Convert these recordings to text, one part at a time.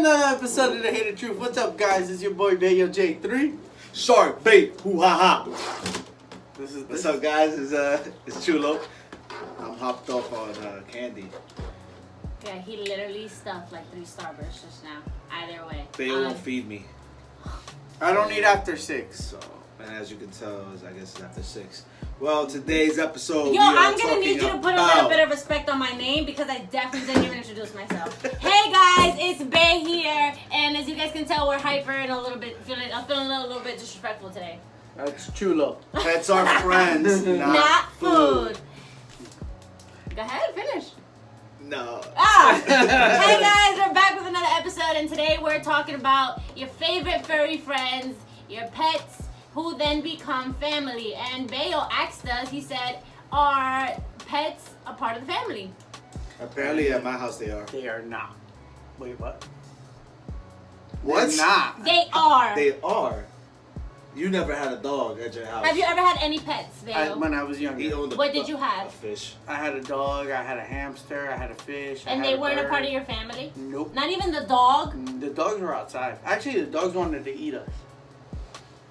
another episode of The Hated Truth. What's up, guys? It's your boy Bayo J3. Shark bait, hoo ha ha. What's up, guys? It's Chulo. I'm hopped off on candy. Yeah, he literally stuffed like 3 Starbursts just now. Either way. They won't feed me. I don't eat after 6. So, and as you can tell, I guess it's after 6. Well, today's episode. Yo, I'm gonna need you to put a little bit of respect on my name because I definitely didn't even introduce myself. Hey guys, it's Bay here, and as you guys can tell, we're hyper and a little bit I'm feeling a little bit disrespectful today. That's Chulo. Pets are friends, not food. Go ahead, finish. No. Hey guys, we're back with another episode, and today we're talking about your favorite furry friends, your pets, who then become family. And Bayo asked us, he said, are pets a part of the family? Apparently at my house they are. They are not. Wait, what? What? They're not. They are. They are. You never had a dog at your house. Have you ever had any pets, Bayo? When I was He younger. owned What did you a have? fish. I had a dog, I had a hamster, I had a fish. And I they had weren't a bird. part of your family? Nope. Not even the dog? The dogs were outside. Actually, the dogs wanted to eat us.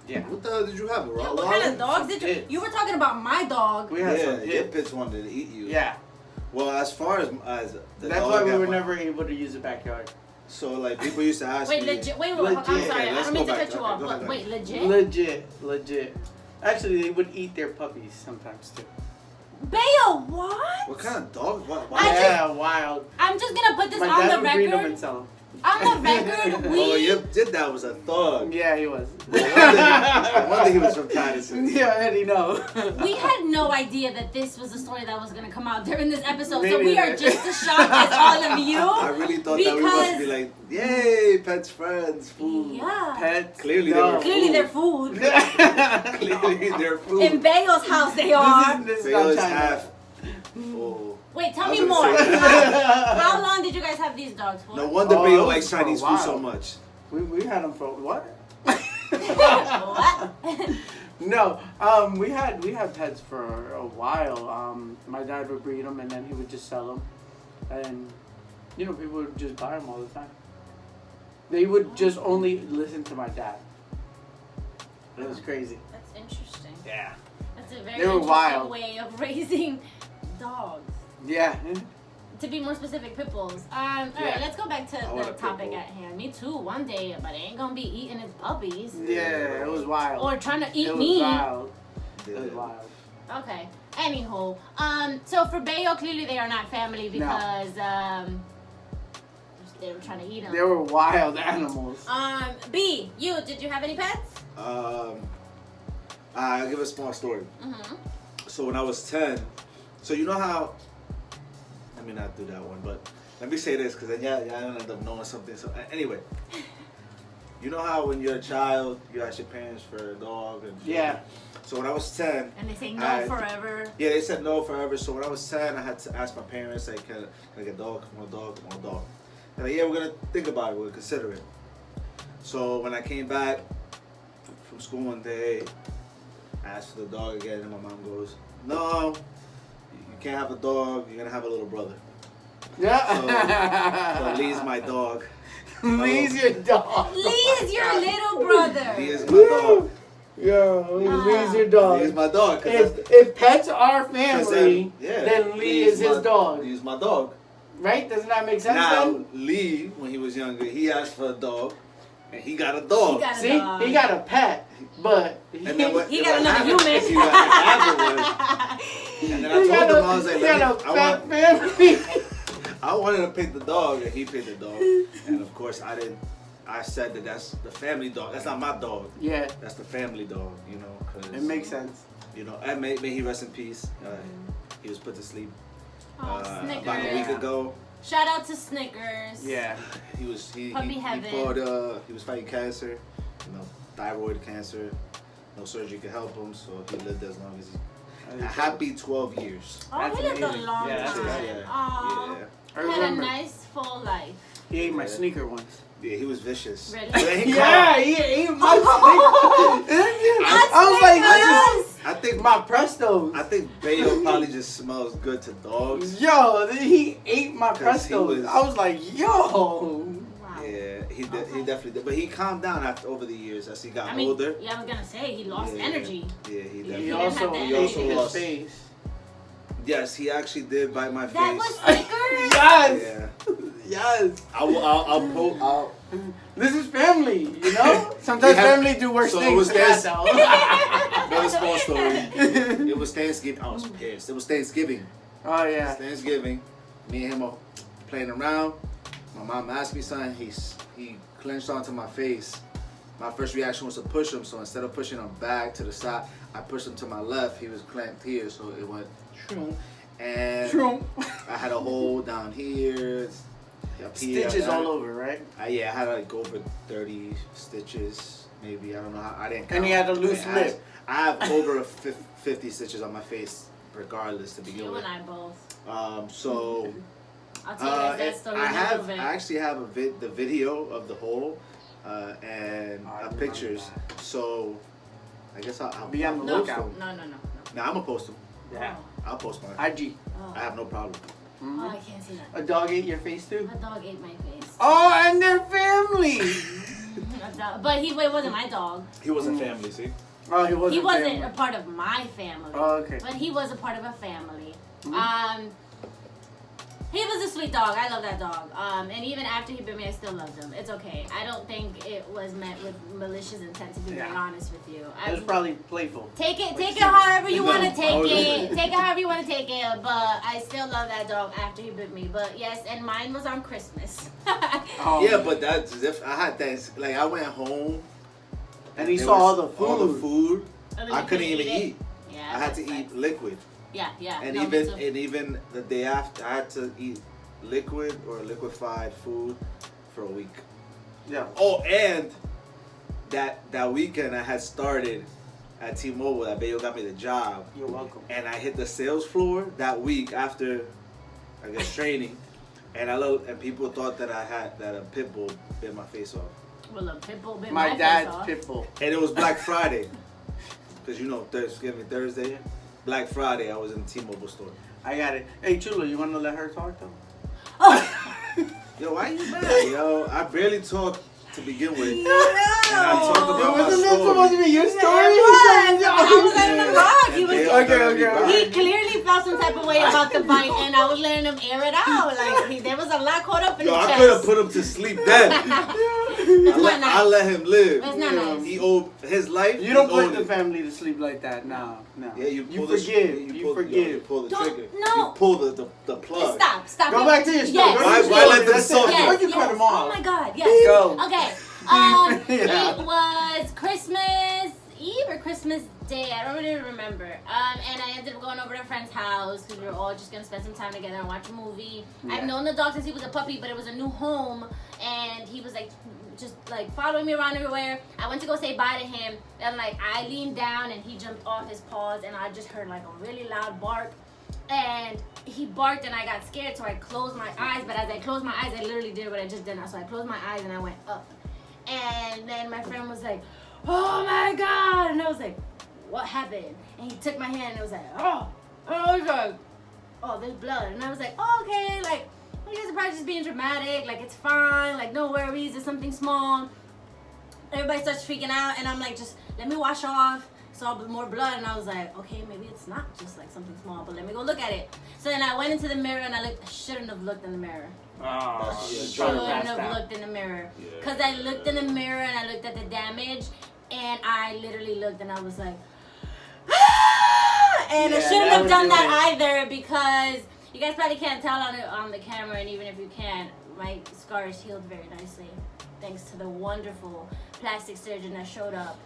Yeah. What the hell did you have? A Yo, Rottweiler? what kind of dogs did you... Pits. You were talking about my dog. We had some your pits. pits wanted to eat you. Yeah. Well, as far as the That's dog why we at were my- never able to use the backyard. So like people used to ask Wait, me. legit. Wait, I'm Legit. sorry. Okay, I let's don't mean go to back. cut you Okay, off. go But ahead. wait, Legit. Actually, they would eat their puppies sometimes too. Bayo, what? What kind of dog? Why? I Yeah, wild. I'm just gonna put this My on dad the would breed them and record. sell them. On the record, Oh, your dad was a thug. Yeah, he was. No wonder he was from Patterson. Yeah, I already know. we had no idea that this was the story that was gonna come out during this episode. Me So we are neither. just as shocked as all of you. I really thought that we must be Because- like, yay, pets, friends, food. Yeah. Pets. Clearly they no. were Clearly they're food. Clearly they're food. In Bayo's house they are. This is They not always China. have. Oh. Wait, tell I was me gonna more. say- How long did you guys have these dogs for? No wonder Oh, Bayo it likes was for a Chinese food so while. much. We had them for what? What? No, we had pets for a while. My dad would breed them and then he would just sell them, and people would just buy them all the time. They would just only listen to my dad. It was crazy. That's interesting. Yeah. That's a very They were interesting wild. way of raising dogs. Yeah. To be more specific, pit bulls. Alright, Yeah. let's go back to I want a the pit topic bull. at hand. Me too, one day, but I ain't gonna be eating his puppies. Yeah, it was wild. Or trying to eat it was me. wild. It was Yeah. wild. Okay. Anywho, so for Bayo, clearly they are not family because they were trying to eat them. They were wild animals. B, did you have any pets? I'll give a small story. Mm-hmm. So when I was 10, so you know how, let me not do that one, but let me say this because then y'all don't end up knowing something. So anyway, you know how when you're a child, you ask your parents for a dog and Yeah. So when I was 10, And they say no I- forever. yeah, they said no forever. So when I was 10, I had to ask my parents, like, can I get a dog? Want a dog? Want a dog? They're like, yeah, we're gonna think about it. We'll consider it. So when I came back from school one day, I asked for the dog again, and my mom goes, no, you can't have a dog. You're gonna have a little brother. Yeah. So Lee's my dog. Lee's your dog. Lee's your little brother. Lee is my dog. Yo, Ah. Lee's your dog. Lee is my dog. 'Cause If pets are that's- family, yeah, then Lee is his dog. Lee's my dog. Right? Doesn't that make sense Now, then? Lee, when he was younger, he asked for a dog, and he got a dog. He got a See, dog. he got a pet, but And then what, He what got another happened- human. see, what happened was, and then I he told got him, I was like, he got let a me, fat family. I wanted to pick the dog, and he picked the dog. And of course, I didn't. I said that that's the family dog. That's not my dog. Yeah, That's the family dog, you know. Cause, it makes sense. You know, and may he rest in peace. He was put to sleep Oh, about a Snickers. week ago. Shout out to Snickers. Yeah. Puppy heaven. He was fighting cancer, thyroid cancer. No surgery could help him, so he lived as long as a happy 12 years. Oh, That's he lived a amazing. long Yeah, that's time. amazing. Aw. Yeah. I He had a remember. nice full life. He ate my Yeah. sneaker once. Yeah, he was vicious. Really? But then he Yeah, calmed. he ate my sneaker. I was like, Snickers! I think my Prestos. I think Bayo probably just smells good to dogs. Yo, he ate my 'Cause he Prestos. was- I was like, yo. Wow. Yeah, He definitely did. But he calmed down after over the years as he got older. Yeah, I was gonna say he lost energy. Yeah, he definitely. He didn't have also the ate energy. his face. Yes, he actually did bite my face. That was Snickers. Yes. Yeah. Yes. I'll This is family, you know? Sometimes family do worse so things. it was than that, Another small story. It was Thanksgiving. I was pissed. It was Thanksgiving. Oh, It yeah. was Thanksgiving. Me and him are playing around. My mom asked me something. He clenched onto my face. My first reaction was to push him. So instead of pushing him back to the side, I pushed him to my left. He was clamped here, so it went shroom. And I had a hole down here. Up here. Stitches all over, right? Yeah, I had like over 30 stitches, maybe. I don't know. I didn't count. And he had a loose lip. I have over 50 stitches on my face, regardless, to begin You with. and I both. So I'll tell you guys that story in a little bit. I actually have the video of the hole and pictures. So I guess I'll Be on the No, lookout. no. Now I'm gonna post them. Yeah. I'll post mine. IG. Oh. I have no problem. Oh, I can't see that. A dog ate your face too? A dog ate my face. Oh, and they're family. A dog, but it wasn't my dog. He wasn't family, see? Oh, he wasn't. He wasn't family. a part of my family. Oh, okay. But he was a part of a family. Mhm. He was a sweet dog. I love that dog. And even after he bit me, I still loved him. It's okay. I don't think it was meant with malicious intent, to be very honest with you. It was probably playful. Take it however you want to No, take I it. was- Take it however you want to take it. But I still love that dog after he bit me. But yes, and mine was on Christmas. Oh. Yeah, but that's if I had that. Like I went home And he there saw all was the food. All the food. And then I you couldn't even it. eat. Yeah, I had to that's eat facts. liquid. Yeah. And No, me even too. the day after, I had to eat liquid or liquefied food for a week. Yeah. Oh, and that weekend I had started at T-Mobile. That Bayo got me the job, You're welcome. and I hit the sales floor that week after I guess training, and people thought that a pit bull bit my face off, Well, a pit bull bit My face dad's off. pit bull. and it was Black Friday, because you know Thanksgiving Thursday, Black Friday. I was in the T-Mobile store. I got it. Hey, Chulo, you want to let her talk though? Yo, why you mad? Yo, I barely talk to begin with. And I talk Yo, about my wasn't this supposed to story. be your story? I was letting him rock. He was. Okay. He clearly felt some type of way about the bite, and I was letting him air it out. Like there was a lot caught up in Yo, his I chest. could have put him to sleep then. That's not nice. I let him live. That's not nice. He owed his life. You don't he put owed the it. family to sleep like that. No. Yeah, you pull forgive. The, You forgive. You pull the Don't- trigger. no. You pull the plug. Stop. Go back to your story. Yes. Go to your Why story. let them That's it. talk? Why'd you cut him off? Oh my God. Yes. Go. Okay. Yeah. It was Christmas Eve or Christmas Day. I don't really remember. And I ended up going over to a friend's house because we were all just gonna spend some time together and watch a movie. Yeah. I've known the dog since he was a puppy, but it was a new home, and he was like just like following me around everywhere. I went to go say bye to him, and like I leaned down and he jumped off his paws, and I just heard like a really loud bark. And he barked and I got scared, so I closed my eyes. But as I closed my eyes, I literally did what I just did now. So I closed my eyes and I went up. And then my friend was like, "Oh my God!" And I was like, "What happened?" And he took my hand and it was like, "Oh," and I was like, "Oh, there's blood." And I was like, "Oh, okay, like you guys are probably just being dramatic. Like it's fine. Like no worries. It's something small." Everybody starts freaking out, and I'm like, "Just let me wash off." Saw more blood, and I was like, okay, maybe it's not just like something small, but let me go look at it. So then I went into the mirror and I looked. I shouldn't have looked in the mirror. Oh, Yeah, Shouldn't have looked in the mirror. Because I looked in the mirror and I looked at the damage, and I literally looked and I was like, ah! And I Yeah, shouldn't that have would done do that either, because you guys probably can't tell on the camera, and even if you can, my scars healed very nicely, thanks to the wonderful plastic surgeon that showed up.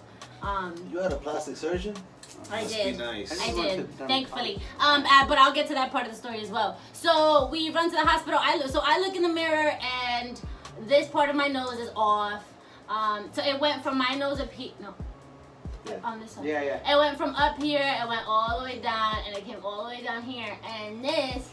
You had a plastic surgeon? I Must did. be nice. I just went to did, the thankfully. But I'll get to that part of the story as well. So we run to the hospital. I look in the mirror, and this part of my nose is off. So it went from my nose up here. No. Yeah. On this side. Yeah. It went from up here. It went all the way down, and it came all the way down here. And this,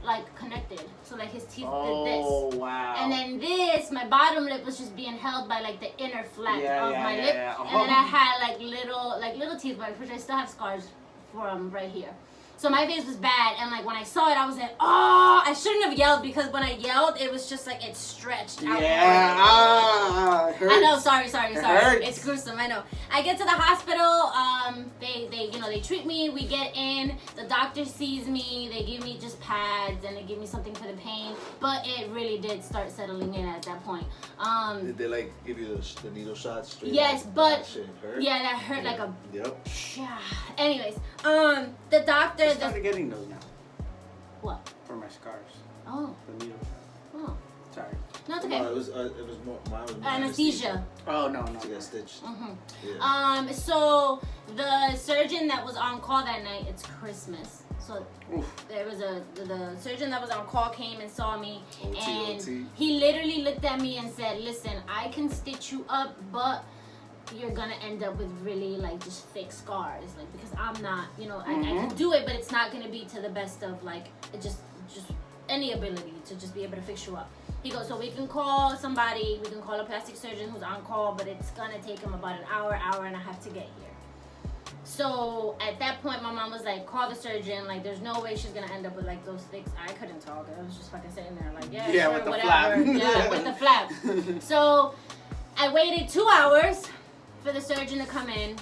like, connected. So like his teeth did this. Oh, wow. And then this, my bottom lip was just being held by like the inner flap of my lip. Yeah. And then I had like little teeth marks, which I still have scars from right here. So my face was bad, and like when I saw it, I was like, oh, I shouldn't have yelled because when I yelled, it was just like it stretched out. Yeah, it hurts. I know. Sorry. hurts. It's gruesome. I know. I get to the hospital. They treat me. We get in. The doctor sees me. They give me just pads and they give me something for the pain. But it really did start settling in at that point. Did they like give you the needle shots straight? Yes, up? but That shit hurt? yeah, that hurt like a. Yep. Yeah. Anyways, the doctor. I started getting those now What? for my scars. Oh. The needle shot. Oh. Sorry. No, it's No, okay. it was more. Mine was more Anesthesia. Oh no. To get stitched. Mhm. Yeah. So the surgeon that was on call that night, it's Christmas. So Oof. there was the surgeon that was on call came and saw me, OT, and OT. he literally looked at me and said, "Listen, I can stitch you up, but you're gonna end up with really like just thick scars, like because I'm not, I can do it, but it's not gonna be to the best of like just any ability to just be able to fix you up." He goes, "So we can call somebody, we can call a plastic surgeon who's on call, but it's gonna take him about an hour and a half to get here." So at that point, my mom was like, "Call the surgeon. Like, there's no way she's gonna end up with like those thicks." I couldn't talk. I was just fucking sitting there like, "Yeah, Yeah, sure, with the whatever." flap. Yeah, with the flap. So I waited 2 hours for the surgeon to come in.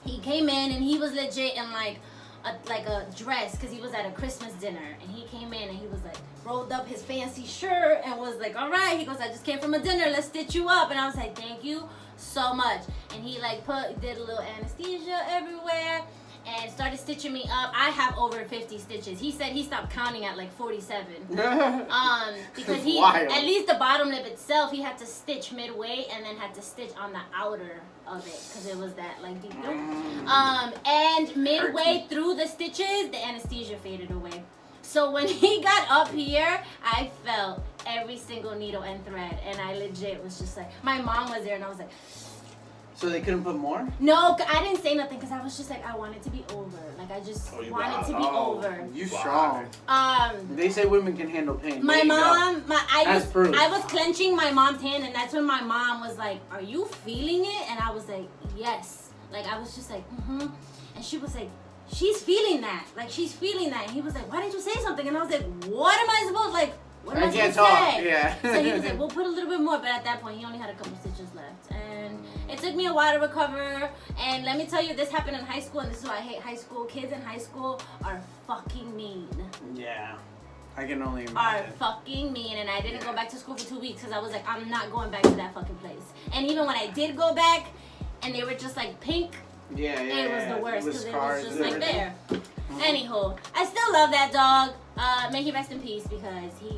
He came in and he was legit in like a dress because he was at a Christmas dinner, and he came in and he was like rolled up his fancy shirt and was like, "All right," he goes, "I just came from a dinner, let's stitch you up." And I was like, "Thank you so much." And he like did a little anesthesia everywhere and started stitching me up. I have over 50 stitches. He said he stopped counting at like 47. Because he, Wild. at least the bottom lip itself, he had to stitch midway and then had to stitch on the outer of it because it was that like deep. And midway through the stitches, the anesthesia faded away. So when he got up here, I felt every single needle and thread, and I legit was just like, my mom was there, and I was like, So they couldn't put more? no, I didn't say nothing because I was just like, I want it to be over. Like I just Oh, you want it to be Oh, over. You Wow. strong. They say women can handle pain. My There you go. mom, That's proof. I was clenching my mom's hand, and that's when my mom was like, "Are you feeling it?" And I was like, "Yes." Like I was just like, "Mm-hmm." And she was like, "She's feeling that. Like she's feeling that." And he was like, "Why didn't you say something?" And I was like, "What am I supposed like? What am I can't supposed to talk. say?" Yeah. So he was like, "We'll put a little bit more," but at that point, he only had a couple stitches left, and it took me a while to recover. And let me tell you, this happened in high school, and this is why I hate high school. Kids in high school are fucking mean. Yeah. I can only Are imagine. fucking mean, and I didn't go back to school for 2 weeks because I was like, I'm not going back to that fucking place. And even when I did go back, and they were just like pink, Yeah. it was the worst With because it scars was just and like everything. there. Anywho, I still love that dog. May he rest in peace because he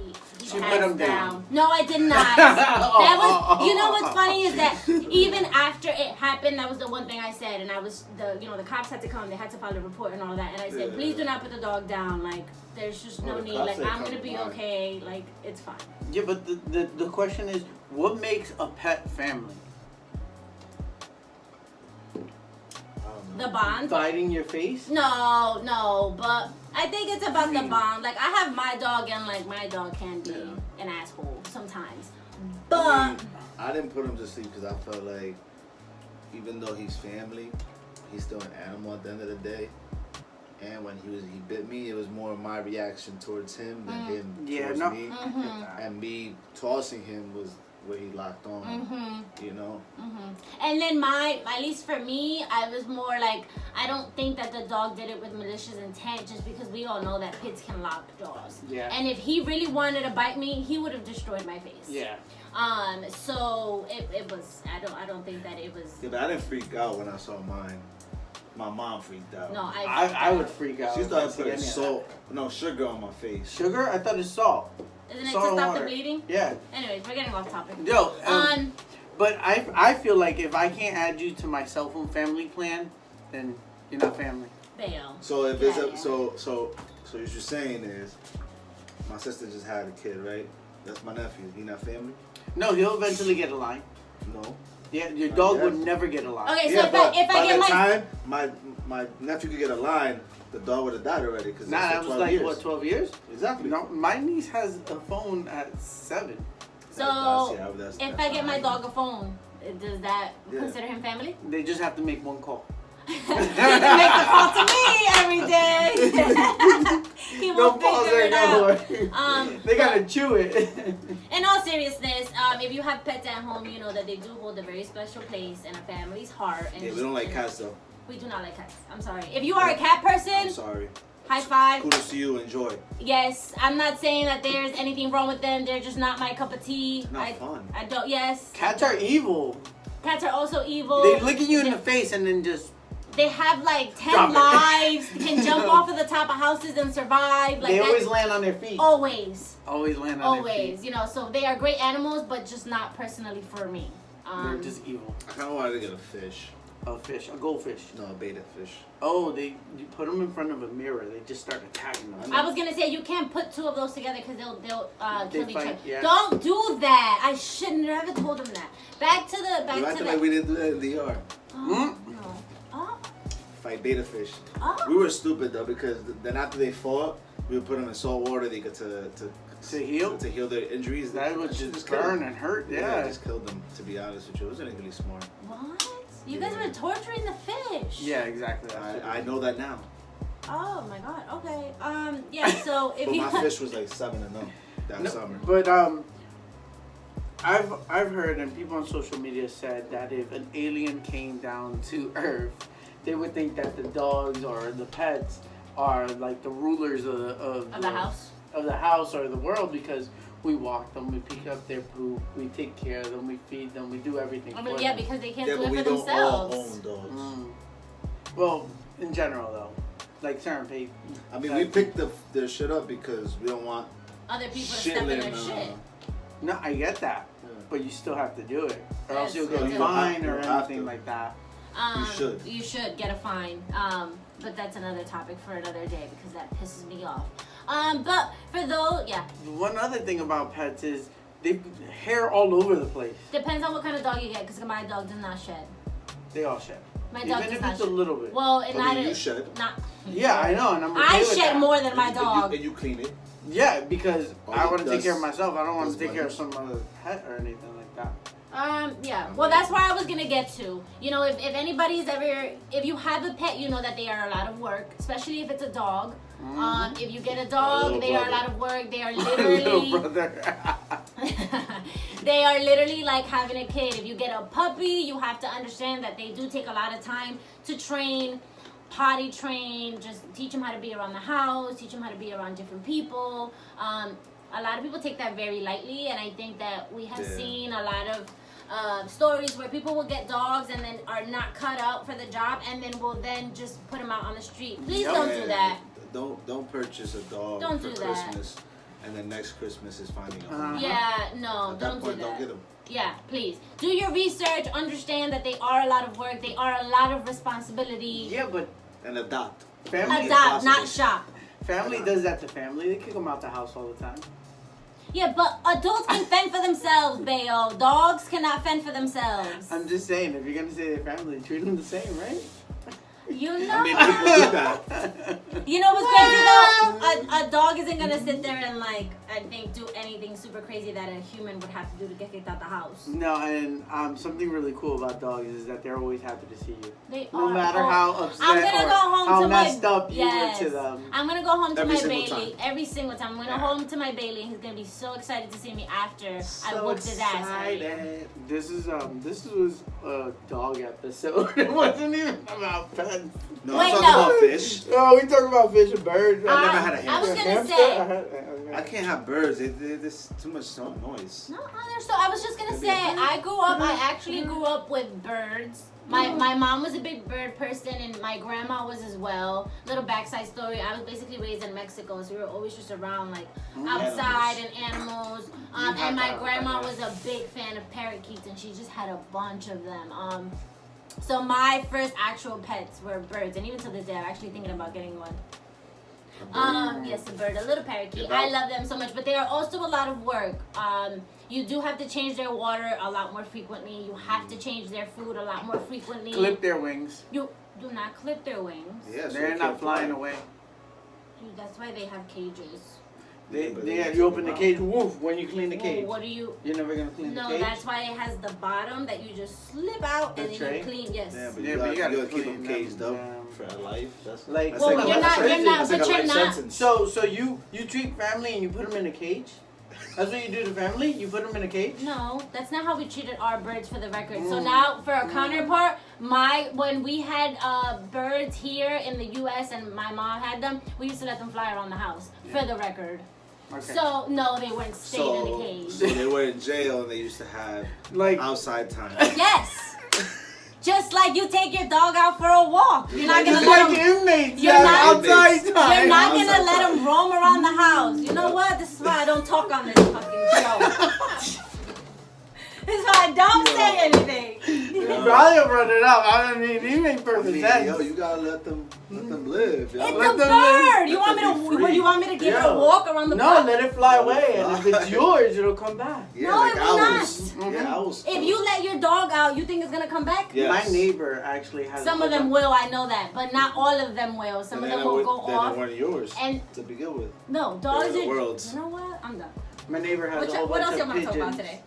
She passed put him down. No, I did not. That was, you know what's funny is that even after it happened, that was the one thing I said, and I was the cops had to come, they had to file a report and all that, and I said, Yeah. please do not put the dog down. Like there's just no the need. cops Like ain't I'm gonna coming be by. okay. Like it's fine. Yeah, but the question is, what makes a pet family? I don't know. The bond. Biting your face? No, but I think it's about the bond. Like I have my dog, and like my dog can be Yeah. an asshole sometimes, I but mean, I didn't put him to sleep because I felt like even though he's family, he's still an animal at the end of the day. And when he bit me, it was more my reaction towards him than him Yeah, towards no. me. Mhm. And me tossing him was where he locked on. You know. And then at least for me, I was more like, I don't think that the dog did it with malicious intent, just because we all know that pits can lock jaws. Yeah. And if he really wanted to bite me, he would have destroyed my face. Yeah. So it was. I don't think that it was. Yeah, but I didn't freak out when I saw mine. My mom freaked out. No, I would freak out. She if I started see putting any of salt, no sugar on my face. that. Sugar? I thought it's salt. Isn't it to Salt and stop the water. bleeding? Yeah. Anyways, we're getting off topic. Yo. But I feel like if I can't add you to my cell phone family plan, then you're not family. Bail. So if it's Yeah. so what you're saying is, my sister just had a kid, right? That's my nephew. He not family? No, he'll eventually get a line. No. Yeah, your dog guess. would never get a line. Okay, so Yeah, if but I by get the my time my nephew could get a line, the dog would have died already. Cause Nah, that was 12 like years. what, 12 years? Exactly. No, my niece has a phone at 7. So that's if I get my fine. dog a phone, does that Yeah. consider him family? They just have to make one call. He makes a call to me every day. He will figure it out. They gotta chew it. In all seriousness, if you have pets at home, you know that they do hold a very special place in a family's heart. And Yeah, we don't like cats though. We do not like cats. I'm sorry. If you are a cat person, I'm sorry. high five. Kudos to you. Enjoy. Yes, I'm not saying that there's anything wrong with them. They're just not my cup of tea. Not fun. I don't. Yes. Cats are evil. Cats are also evil. They look at you in the face and then just. They have like 10 Drop it. lives. Can jump off of the top of houses and survive. Like They that's always land on their feet. always. Always land on their Always. feet. You know, so they are great animals, but just not personally for me. They're just evil. I kind of wanted to get a fish. A fish, a goldfish. No, a beta fish. Oh, you put them in front of a mirror. They just start attacking them. I was gonna say you can't put two of those together because they'll They kill each fight, other. yeah. Don't do that. I should never told them that. Back to You the acting like we didn't do that in the yard. Oh, no. Oh, Fight beta fish. oh. We were stupid though because then after they fought, we would put them in salt water. They get to heal? to heal their injuries. That would just kill burn them. and hurt. Yeah, Yeah. it just killed them. To be honest with you, it wasn't really smart. What? You guys Yeah. were torturing the fish. Yeah, exactly. I know that now. Oh my god. Okay. Yeah. So if But you my fish was like 7-0 that No, summer. But I've heard and people on social media said that if an alien came down to Earth, they would think that the dogs or the pets are like the rulers of the house. of the house or the world because we walk them, we pick up their poop, we take care of them, we feed them, we do everything. I for mean, yeah, them. because they can't Yeah, do but it we for don't all themselves. own dogs. Well, in general though, like certain people. I mean, we picked their shit up because we don't want Other people to shit step in living their around. shit. No, I get that, Yeah. but you still have to do it, or else Yes, you'll get you a do. fine You or have anything to. like that. You should get a fine. But that's another topic for another day because that pisses me off. But for those, yeah, One other thing about pets is they hair all over the place. depends on what kind of dog you get because my dog does not shed. They all shed. My Even dog if does not it's a shed. little bit. Well, and I mean, not you shed. not. Yeah, I know, and I'm okay I with shed that. more than my And dog. you clean it. Yeah, because All I it want to take does- care of myself. I don't want to does take care of money. some other pet or anything like that. Yeah. Well, that's where I was gonna get to. You know, if anybody's ever, if you have a pet, you know that they are a lot of work, especially if it's a dog. If you get a dog, little they are a brother. lot of work. They are Little literally, brother. they are literally like having a kid. If you get a puppy, you have to understand that they do take a lot of time to train, potty train, just teach them how to be around the house, teach them how to be around different people. A lot of people take that very lightly, and I think that we have Yeah. seen a lot of stories where people will get dogs and then are not cut out for the job, and then will then just put them out on the street. Please Yep. don't do that. Don't purchase a dog Don't for do that. Christmas, and then next Christmas is finding a home. Yeah, no, At that don't do point, that. don't get them. Yeah, please. Do your research. Understand that they are a lot of work. They are a lot of responsibility. Yeah, but And adopt. family Adopt, not possible. shop. family does that to family. They kick them out the house all the time. Yeah, but adults can fend for themselves, Bayo. Dogs cannot fend for themselves. I'm just saying, if you're gonna say their family, treat them the same, right? You know. I mean, people do that. You know what's crazy though? A dog isn't gonna sit there and like I think do anything super crazy that a human would have to do to get kicked out the house. No, and something really cool about dogs is that they're always happy to see you. They No are. matter Oh, how upset I'm gonna or go home how to messed my, up you yes. were to them. I'm gonna go home to Every my single Bailey time. every single time. I'm gonna Yeah. go home to my Bailey, and he's gonna be so excited to see me after I So whooped his ass. already. excited. This was a dog episode. It wasn't even about pets. No, Wait, I'm talking no. about fish. Oh, we talking about fish and birds. I never had a I was hamster. gonna say. I can't have birds. There's too much noise. No, so I was just gonna say I actually grew up with birds. My mom was a big bird person and my grandma was as well. Little backside story, I was basically raised in Mexico, so we were always just around like outside and animals. And my grandma was a big fan of parakeets and she just had a bunch of them. So my first actual pets were birds, and even to this day I'm actually thinking about getting one. Yes, a bird, a little parakeet. I love them so much, but they are also a lot of work. You do have to change their water a lot more frequently. You have to change their food a lot more frequently. Clip their wings. You do not clip their wings. Yeah, so They're they not can't flying fly. away. Dude, that's why they have cages. You open the cage. Woof! When you clean the Well, cage, what do you? you're never gonna clean the No, cage. that's why it has the bottom that you just slip out and The then tray? you clean. Yes. Yeah, but Yeah, you but gotta, you gotta keep clean them caged them, up for life. That's Like- that's Well, like you're a, not- that's you're not- that's like but a you're life not- sentence. So you treat family and you put them in a cage. That's what you do to family. You put them in a cage. No, that's not how we treated our birds for the record. So Mm. now for a counterpart, when we had birds here in the US and my mom had them, we used to let them fly around the house for the record. Okay. So no, they weren't staying in the cage. So they were in jail and they used to have like outside time. Yes. Just like you take your dog out for a walk. You're not gonna just let like them. inmates. You're yeah, not- outside You're time. not gonna outside let time. them roam around the house. You know what? This is why I don't talk on this fucking show. This is why I don't say anything. You probably brought it up. I mean, he made I perfect mean, sense. yo, you gotta let them live. Yo. It's Let a them live. bird. You want me Let them be to? free. You want me to give it a Yo. walk around the No, block? let it fly Let it away, and if fly. it's yours, it'll come back. Yeah, No, like it will owls. not. Yeah, owls. If you let your dog out, you think it's gonna come back? Yes. My neighbor actually has. Some of them will, I know that, but not all of them will. Some of them will go Then off. they weren't yours And to begin with. no, dogs They're the are. world's. You know what? I'm done. My neighbor has a whole What else bunch you of want to talk about pigeons, today?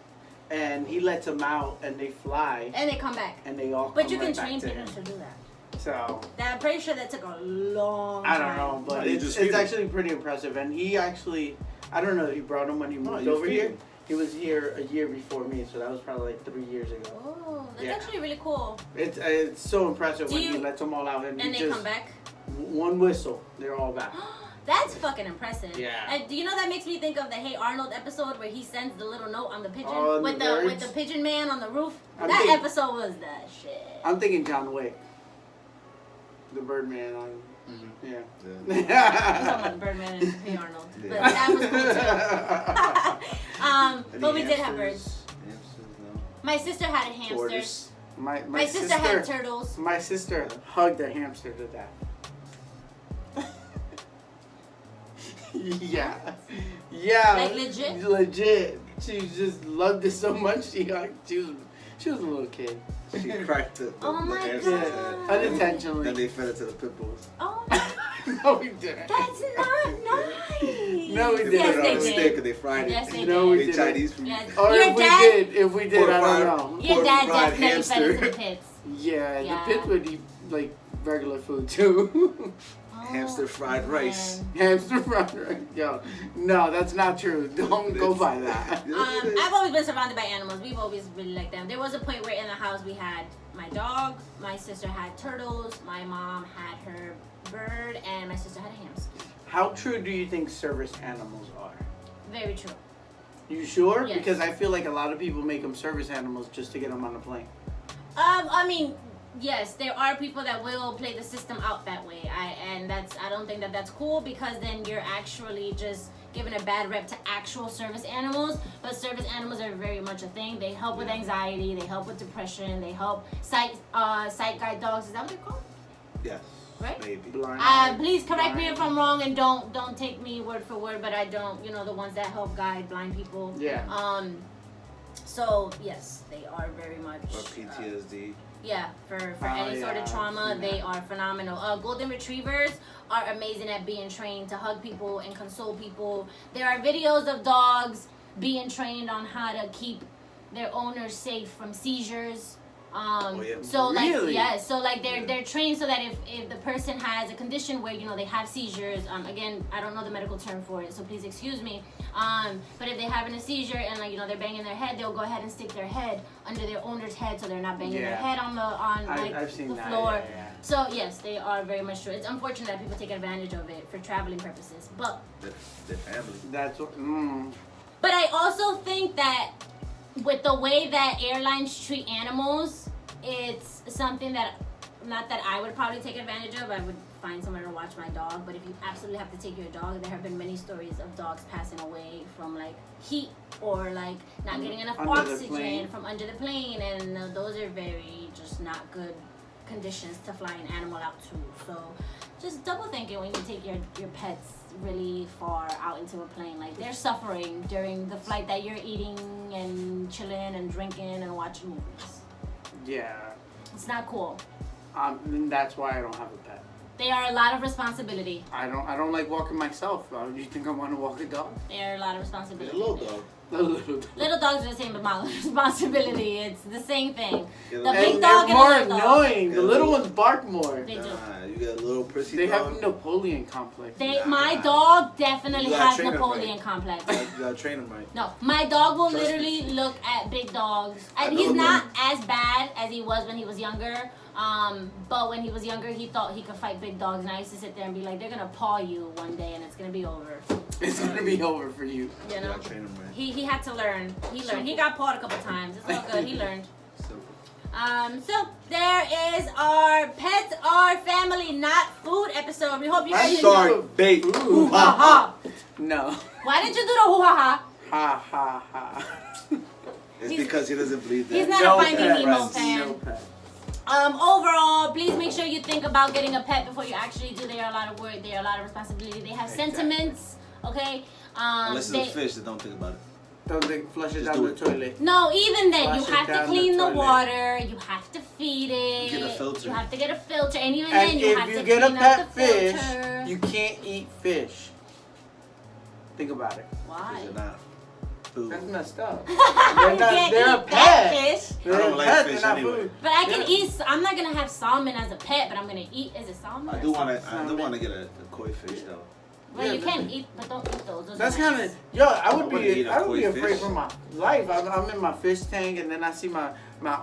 and he lets them out, and they fly, And they come back. and they all. But come you can right back train to pigeons him. to do that. So I'm pretty sure that took a long I time. don't know, but No, you it's, just feed it's him. actually pretty impressive. And he actually, I don't know, he brought him when he No, moved you over feed here. him. He was here a year before me, so that was probably like 3 years ago. Oh, that's Yeah. actually really cool. It's so impressive Do when you- he lets them all out, and, And he they just come back. one whistle, they're all back. That's fucking impressive. Yeah. And do you know that makes me think of the Hey Arnold episode where he sends the little note on the pigeon On with the with birds? the pigeon man on the roof? I'm That thinking- episode was the shit. I'm thinking John Wick, the Birdman. Yeah. I'm talking about the Birdman and Hey Arnold, but Yeah. that was cool too. But we did have birds. Hamsters, no. My sister had a hamster. Tortoise. My sister had turtles. My sister hugged a hamster to death. Yeah. Yeah. Like legit? Legit. She just loved it so much. She was a little kid. She cracked the Oh my hamster God. head. Unintentionally. Then they fed it to the pit bulls. Oh, No, we didn't. that's not nice. No, we They didn't. Yes, put it they on a did. stick and they fried it. Yes, they No, we did. They didn't. Chinese food. Yes. Or Your if we dad, did, if we did, Pork I fried. don't know. your Pork dad fried definitely fed hamster. into the pits. Yeah, Yeah. the pits would eat like regular food too. Hamster fried man. rice. Hamster fried rice. Yo, no, that's not true. Don't go by that. I've always been surrounded by animals. We've always really liked them. There was a point where in the house we had my dog, my sister had turtles, my mom had her bird, and my sister had a hamster. How true do you think service animals are? Very true. You sure? Yes. Because I feel like a lot of people make them service animals just to get them on the plane. I mean, yes, there are people that will play the system out that way. I don't think that that's cool because then you're actually just giving a bad rep to actual service animals. But service animals are very much a thing. They help with anxiety. They help with depression. They help sight guide dogs. Is that what they're called? Yes. Right? Maybe. Blind. Please correct me if I'm wrong and don't take me word for word. But I don't, the ones that help guide blind people. Yeah. So yes, they are very much. Or PTSD. Yeah, for Oh, any sort yeah, of trauma, I've seen they that. are phenomenal. Golden Retrievers are amazing at being trained to hug people and console people. There are videos of dogs being trained on how to keep their owners safe from seizures. Yeah. So Really? they're trained so that if the person has a condition where they have seizures, again I don't know the medical term for it, so please excuse me. But if they're having a seizure and they're banging their head, they'll go ahead and stick their head under their owner's head so they're not banging their Yeah. head on I've seen the that. floor. Yeah, yeah. So yes, they are very much true. It's unfortunate that people take advantage of it for traveling purposes, but Their family. That's what. But I also think that with the way that airlines treat animals, it's something that, not that I would probably take advantage of. I would find somewhere to watch my dog. But if you absolutely have to take your dog, there have been many stories of dogs passing away from heat or not getting enough Under the oxygen plane. from under the plane, and those are very just not good conditions to fly an animal out to. So just double think it when you take your pets really far out into a plane. They're suffering during the flight that you're eating and chilling and drinking and watching movies. Yeah. It's not cool. And that's why I don't have a pet. They are a lot of responsibility. I don't like walking myself. Do you think I want to walk a dog? They are a lot of It's responsibility. a little dog. A little dog. Little dogs are the same amount of responsibility. It's the same thing. Yeah, The and big And dog they're and a more little dog. annoying. The Yeah. little ones bark more. They do. Nah, you get a little prissy They dog. have Napoleon complex. My dog definitely You gotta has train 'em Napoleon right. complex. You gotta train them right. No, my dog will Trust me. literally look at big dogs, I and know he's them. not as bad as he was when he was younger. But when he was younger, he thought he could fight big dogs, and I used to sit there and be like, "They're gonna paw you one day, and it's gonna be over." It's gonna be over for you. You You know, gotta train them right. he had to learn. He learned. He Simple. got pawed a couple times. It's all good. He learned. Simple. So there is our pets are family, not food episode. We hope you guys I'm enjoyed. sorry, bait. Ooh. Ha ha. No. Why didn't you do the hoo ha ha? Ha ha ha. It's He's- because he doesn't believe that. he's not No a Finding pet, Nemo right. fan. No pet. Overall, please make sure you think about getting a pet before you actually do. They are a lot of work. They are a lot of responsibility. They have Exactly. sentiments. Okay. Unless it's a fish, then don't think about it. Don't think flush it Just down do the it. toilet. No, even then, you Flush it have to down clean the the toilet. water. You have to feed it. Get a filter. You have to get a filter, and even And then, you have if you to get a clean up pet the fish, filter. you can't eat fish. Think about it. Why? They're not food. That's messed up. You They're not. can't They're a eat pet. fish. I don't like They're fish not anyway. food. But I can Yeah. eat. I'm not gonna have salmon as a pet, but I'm gonna eat. Is it salmon? I or do something? want to get a koi fish though. Well, Yeah, you but- can eat, but don't eat those. Those That's are nice. kind of yo. I would wouldn't eat be. a I would be koi afraid fish. for my life. I'm in my fish tank, and then I see my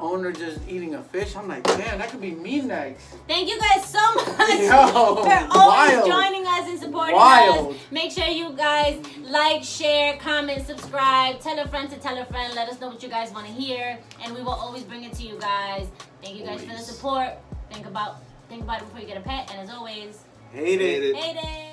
owner just eating a fish. I'm like, damn, that could be me next. Thank you guys so much Yo, for always wild. joining us and supporting Wild. us. Make sure you guys like, share, comment, subscribe, tell a friend to tell a friend. Let us know what you guys want to hear, and we will always bring it to you guys. Thank you guys for the Always. support. Think about it before you get a pet, and as always, Hate it. Hate it. hate it.